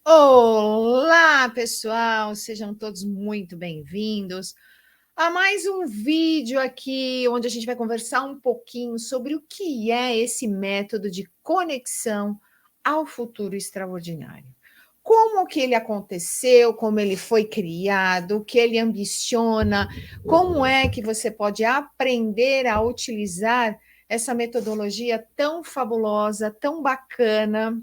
Olá, pessoal! Sejam todos muito bem-vindos a mais um vídeo aqui, onde a gente vai conversar um pouquinho sobre o que é esse método de conexão ao futuro extraordinário. Como que ele aconteceu, como ele foi criado, o que ele ambiciona, como é que você pode aprender a utilizar essa metodologia tão fabulosa, tão bacana,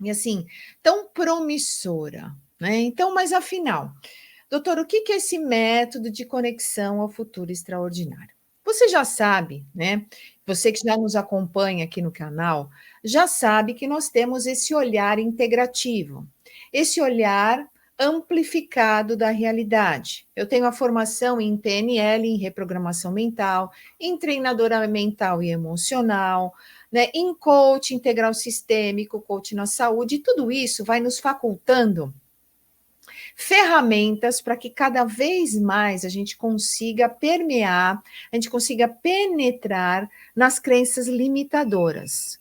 e assim, tão promissora, né? Então, mas afinal, doutor, o que é esse método de conexão ao futuro extraordinário? Você já sabe, né? Você que já nos acompanha aqui no canal, já sabe que nós temos esse olhar integrativo, esse olhar amplificado da realidade. Eu tenho a formação em PNL, em reprogramação mental, em treinadora mental e emocional, né, em coach integral sistêmico, coach na saúde, e tudo isso vai nos facultando ferramentas para que cada vez mais a gente consiga permear, a gente consiga penetrar nas crenças limitadoras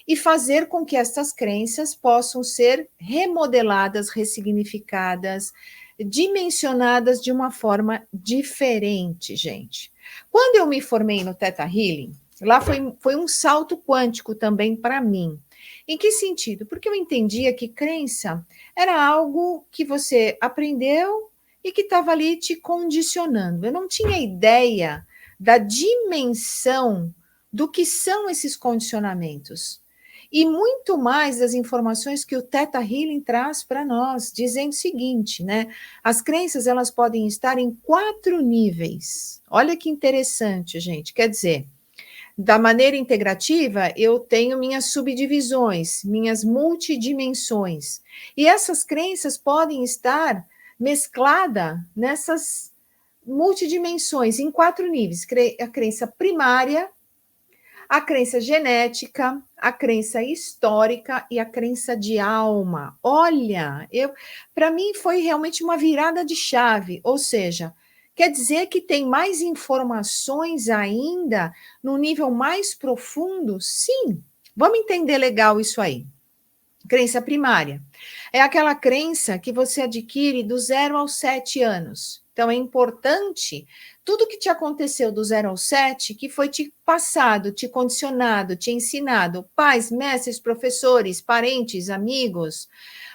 e fazer com que essas crenças possam ser remodeladas, ressignificadas, dimensionadas de uma forma diferente, gente. Quando eu me formei no Theta Healing, lá foi um salto quântico também para mim. Em que sentido? Porque eu entendia que crença era algo que você aprendeu e que estava ali te condicionando. Eu não tinha ideia da dimensão do que são esses condicionamentos. E muito mais das informações que o Theta Healing traz para nós, dizendo o seguinte, né? As crenças, elas podem estar em 4 níveis. Olha que interessante, gente. Quer dizer, da maneira integrativa, eu tenho minhas subdivisões, minhas multidimensões. E essas crenças podem estar mescladas nessas multidimensões, em 4 níveis: a crença primária, a crença genética, a crença histórica e a crença de alma. Olha, para mim foi realmente uma virada de chave, ou seja, quer dizer que tem mais informações ainda no nível mais profundo? Sim. Vamos entender legal isso aí. Crença primária é aquela crença que você adquire do 0 aos 7 anos. Então, é importante tudo que te aconteceu do 0 ao 7, que foi te passado, te condicionado, te ensinado, pais, mestres, professores, parentes, amigos,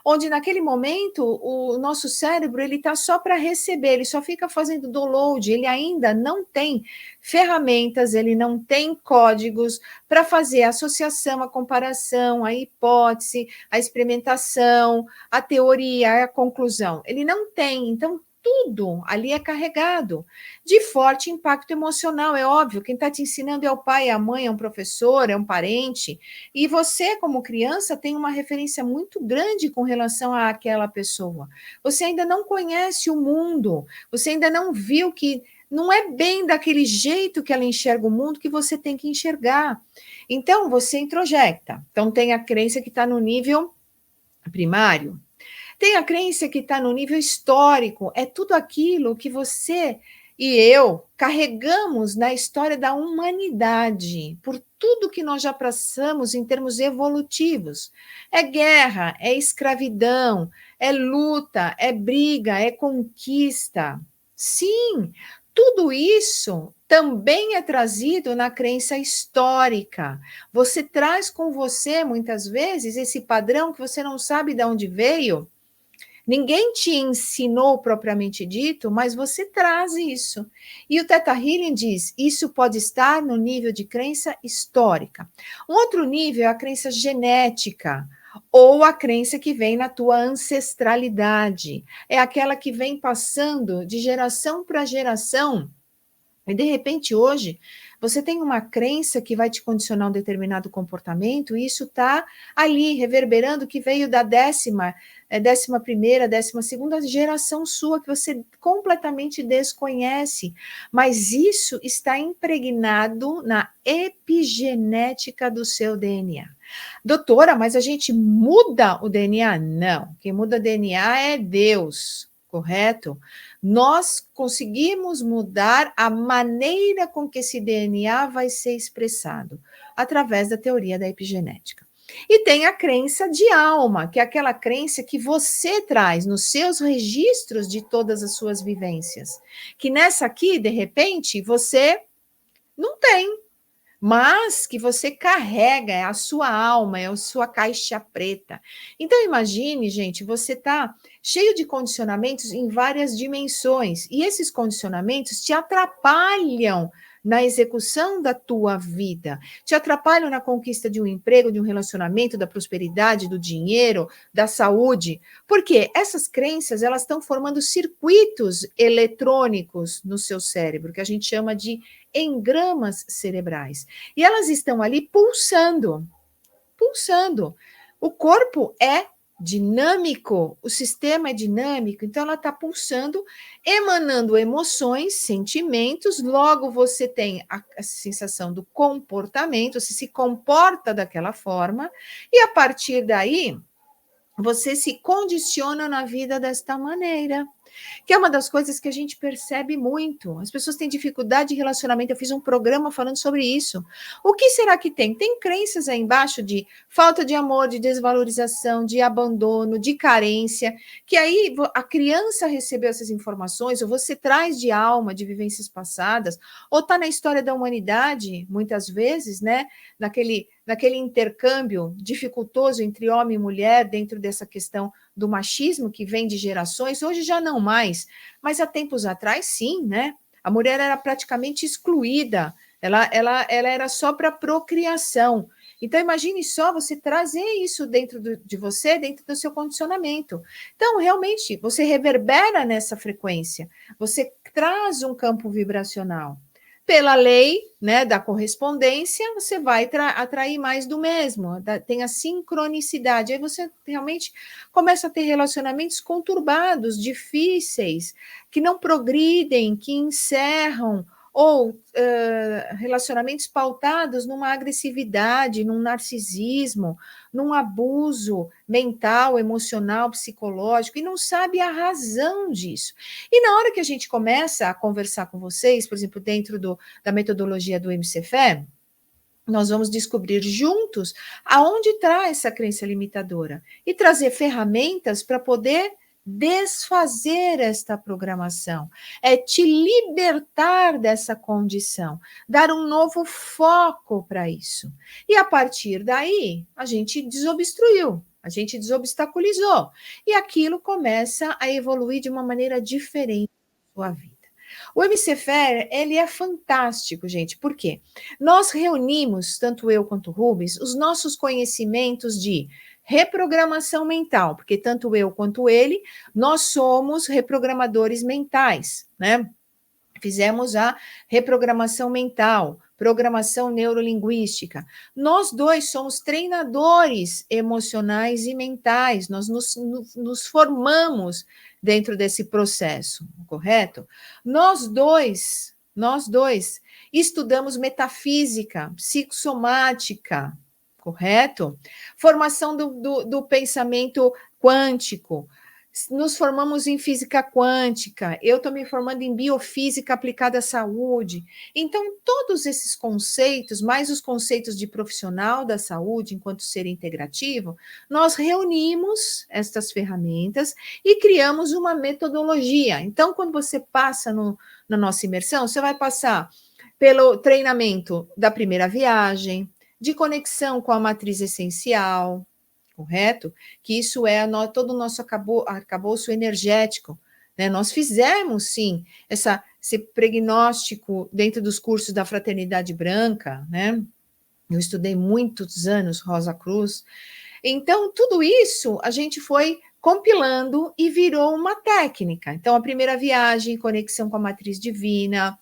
onde naquele momento o nosso cérebro ele está só para receber, ele só fica fazendo download, ele ainda não tem ferramentas, ele não tem códigos para fazer a associação, a comparação, a hipótese, a experimentação, a teoria, a conclusão. Ele não tem, então tudo ali é carregado de forte impacto emocional, é óbvio. Quem está te ensinando é o pai, é a mãe, é um professor, é um parente. E você, como criança, tem uma referência muito grande com relação àquela pessoa. Você ainda não conhece o mundo, você ainda não viu que não é bem daquele jeito que ela enxerga o mundo que você tem que enxergar. Então, você introjecta. Então, tem a crença que está no nível primário. Tem a crença que está no nível histórico, é tudo aquilo que você e eu carregamos na história da humanidade, por tudo que nós já passamos em termos evolutivos. É guerra, é escravidão, é luta, é briga, é conquista. Sim, tudo isso também é trazido na crença histórica. Você traz com você, muitas vezes, esse padrão que você não sabe de onde veio. Ninguém te ensinou propriamente dito, mas você traz isso. E o Theta Healing diz, isso pode estar no nível de crença histórica. Um outro nível é a crença genética, ou a crença que vem na tua ancestralidade. É aquela que vem passando de geração para geração. E de repente hoje você tem uma crença que vai te condicionar um determinado comportamento, e isso está ali reverberando, que veio da 11ª, 12ª geração sua, que você completamente desconhece, mas isso está impregnado na epigenética do seu DNA. Doutora, mas a gente muda o DNA? Não, quem muda o DNA é Deus, correto? Nós conseguimos mudar a maneira com que esse DNA vai ser expressado, através da teoria da epigenética. E tem a crença de alma, que é aquela crença que você traz nos seus registros de todas as suas vivências. Que nessa aqui, de repente, você não tem, mas que você carrega, é a sua alma, é a sua caixa preta. Então, imagine, gente, você está cheio de condicionamentos em várias dimensões, e esses condicionamentos te atrapalham na execução da tua vida, te atrapalham na conquista de um emprego, de um relacionamento, da prosperidade, do dinheiro, da saúde, porque essas crenças, elas estão formando circuitos eletrônicos no seu cérebro, que a gente chama de engramas cerebrais. E elas estão ali pulsando, pulsando. O corpo é dinâmico, o sistema é dinâmico, então ela está pulsando, emanando emoções, sentimentos, logo você tem a sensação do comportamento, você se comporta daquela forma, e a partir daí você se condiciona na vida desta maneira. Que é uma das coisas que a gente percebe muito. As pessoas têm dificuldade de relacionamento. Eu fiz um programa falando sobre isso. O que será que tem? Tem crenças aí embaixo de falta de amor, de desvalorização, de abandono, de carência, que aí a criança recebeu essas informações, ou você traz de alma, de vivências passadas, ou está na história da humanidade, muitas vezes, né? Naquele intercâmbio dificultoso entre homem e mulher, dentro dessa questão do machismo que vem de gerações, hoje já não mais, mas há tempos atrás, sim, né? A mulher era praticamente excluída, ela era só para procriação. Então, imagine só você trazer isso dentro de você, dentro do seu condicionamento. Então, realmente, você reverbera nessa frequência, você traz um campo vibracional. Pela lei, né, da correspondência, você vai atrair mais do mesmo, tem a sincronicidade. Aí você realmente começa a ter relacionamentos conturbados, difíceis, que não progridem, que encerram, ou relacionamentos pautados numa agressividade, num narcisismo, num abuso mental, emocional, psicológico, e não sabe a razão disso. E na hora que a gente começa a conversar com vocês, por exemplo, dentro da metodologia do MCFE, nós vamos descobrir juntos aonde está essa crença limitadora e trazer ferramentas para poder desfazer esta programação, é te libertar dessa condição, dar um novo foco para isso. E a partir daí, a gente desobstruiu, a gente desobstaculizou, e aquilo começa a evoluir de uma maneira diferente na sua vida. O MCFR, ele é fantástico, gente, por quê? Nós reunimos, tanto eu quanto o Rubens, os nossos conhecimentos de reprogramação mental, porque tanto eu quanto ele, nós somos reprogramadores mentais, né? Fizemos a reprogramação mental, programação neurolinguística. Nós dois somos treinadores emocionais e mentais, nós nos formamos dentro desse processo, correto? Nós dois estudamos metafísica, psicossomática, correto? Formação do pensamento quântico, nos formamos em física quântica, eu estou me formando em biofísica aplicada à saúde. Então, todos esses conceitos, mais os conceitos de profissional da saúde, enquanto ser integrativo, nós reunimos estas ferramentas e criamos uma metodologia. Então, quando você passa na nossa imersão, você vai passar pelo treinamento da primeira viagem, de conexão com a matriz essencial, correto? Que isso é todo o nosso arcabouço energético. Né? Nós fizemos, sim, esse pregnóstico dentro dos cursos da Fraternidade Branca, né? Eu estudei muitos anos Rosa Cruz. Então, tudo isso a gente foi compilando e virou uma técnica. Então, a primeira viagem, conexão com a matriz divina,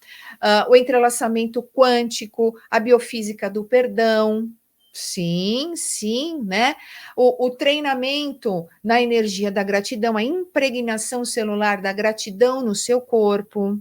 o entrelaçamento quântico, a biofísica do perdão, sim, sim, né? O treinamento na energia da gratidão, a impregnação celular da gratidão no seu corpo,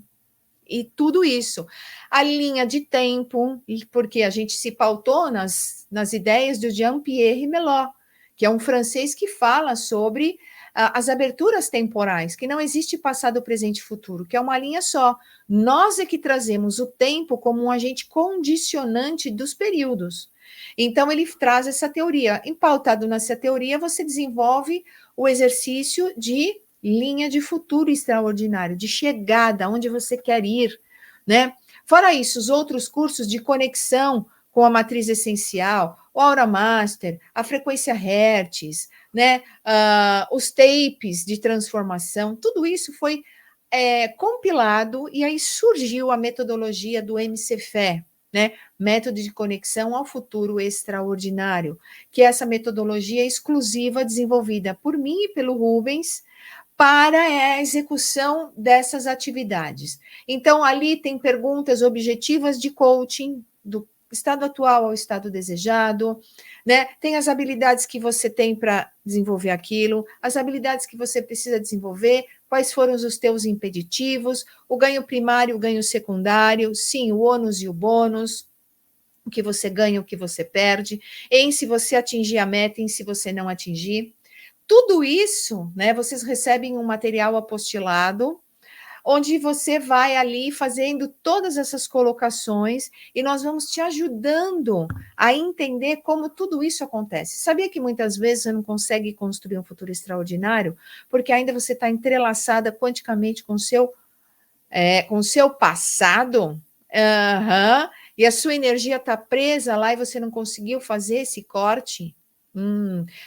e tudo isso. A linha de tempo, porque a gente se pautou nas ideias do Jean-Pierre Melot, que é um francês que fala sobre as aberturas temporais, que não existe passado, presente e futuro, que é uma linha só. Nós é que trazemos o tempo como um agente condicionante dos períodos. Então, ele traz essa teoria. Empautado nessa teoria, você desenvolve o exercício de linha de futuro extraordinário, de chegada, onde você quer ir, né? Fora isso, os outros cursos de conexão com a matriz essencial, o Aura Master, a frequência Hertz, né? Os tapes de transformação, tudo isso foi compilado e aí surgiu a metodologia do MCFE, né? Método de conexão ao futuro extraordinário, que é essa metodologia exclusiva desenvolvida por mim e pelo Rubens para a execução dessas atividades. Então, ali tem perguntas objetivas de coaching, do estado atual ao estado desejado, né? Tem as habilidades que você tem para desenvolver aquilo, as habilidades que você precisa desenvolver, quais foram os teus impeditivos, o ganho primário, o ganho secundário, sim, o ônus e o bônus, o que você ganha, o que você perde, em se você atingir a meta, em se você não atingir. Tudo isso, né? Vocês recebem um material apostilado, onde você vai ali fazendo todas essas colocações e nós vamos te ajudando a entender como tudo isso acontece. Sabia que muitas vezes você não consegue construir um futuro extraordinário porque ainda você está entrelaçada quanticamente com o seu passado? Uhum. E a sua energia está presa lá e você não conseguiu fazer esse corte?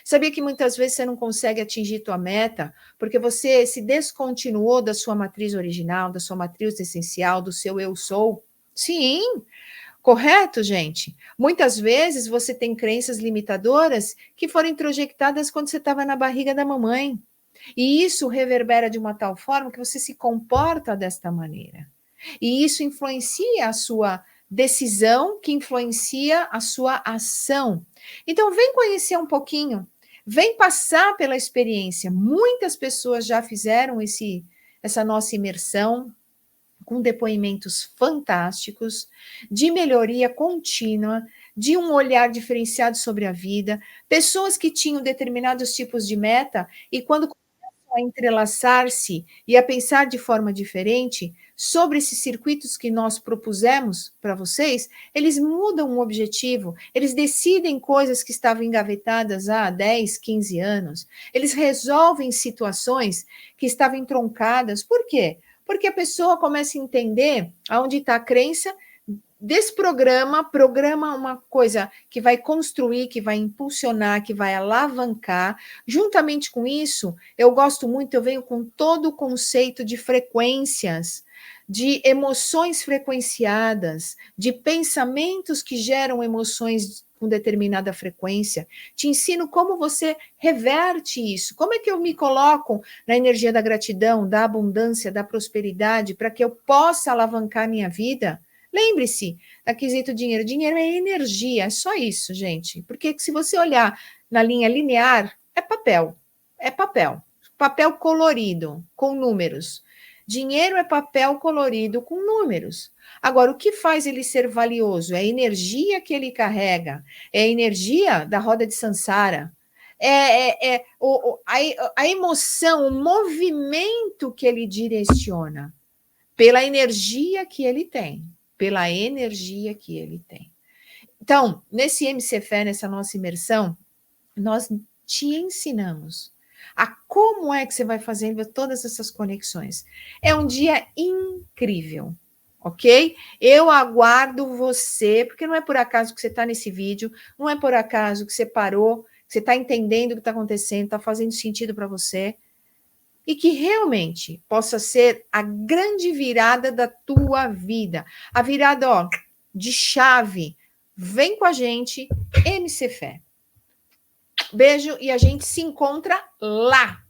Sabia que muitas vezes você não consegue atingir tua meta porque você se descontinuou da sua matriz original, da sua matriz essencial, do seu eu sou? Sim, correto, gente? Muitas vezes você tem crenças limitadoras que foram introjetadas quando você estava na barriga da mamãe. E isso reverbera de uma tal forma que você se comporta desta maneira. E isso influencia a sua decisão, que influencia a sua ação. Então, vem conhecer um pouquinho, vem passar pela experiência. Muitas pessoas já fizeram essa nossa imersão com depoimentos fantásticos, de melhoria contínua, de um olhar diferenciado sobre a vida, pessoas que tinham determinados tipos de meta e quando a entrelaçar-se e a pensar de forma diferente sobre esses circuitos que nós propusemos para vocês, eles mudam o objetivo, eles decidem coisas que estavam engavetadas há 10, 15 anos, eles resolvem situações que estavam entroncadas. Por quê? Porque a pessoa começa a entender aonde está a crença, desprograma, programa uma coisa que vai construir, que vai impulsionar, que vai alavancar. Juntamente com isso, eu gosto muito, eu venho com todo o conceito de frequências, de emoções frequenciadas, de pensamentos que geram emoções com determinada frequência. Te ensino como você reverte isso. Como é que eu me coloco na energia da gratidão, da abundância, da prosperidade, para que eu possa alavancar minha vida? Lembre-se, aquisito dinheiro. Dinheiro é energia, é só isso, gente. Porque se você olhar na linha linear, é papel. É papel. Papel colorido, com números. Dinheiro é papel colorido com números. Agora, o que faz ele ser valioso? É a energia que ele carrega, é a energia da roda de Sansara, a emoção, o movimento que ele direciona, pela energia que ele tem. Pela energia que ele tem. Então, nesse MCFE, nessa nossa imersão, nós te ensinamos a como é que você vai fazendo todas essas conexões. É um dia incrível, ok? Eu aguardo você, porque não é por acaso que você está nesse vídeo, não é por acaso que você parou, que você está entendendo o que está acontecendo, está fazendo sentido para você, e que realmente possa ser a grande virada da tua vida. A virada, ó, de chave. Vem com a gente, MC Fé. Beijo e a gente se encontra lá.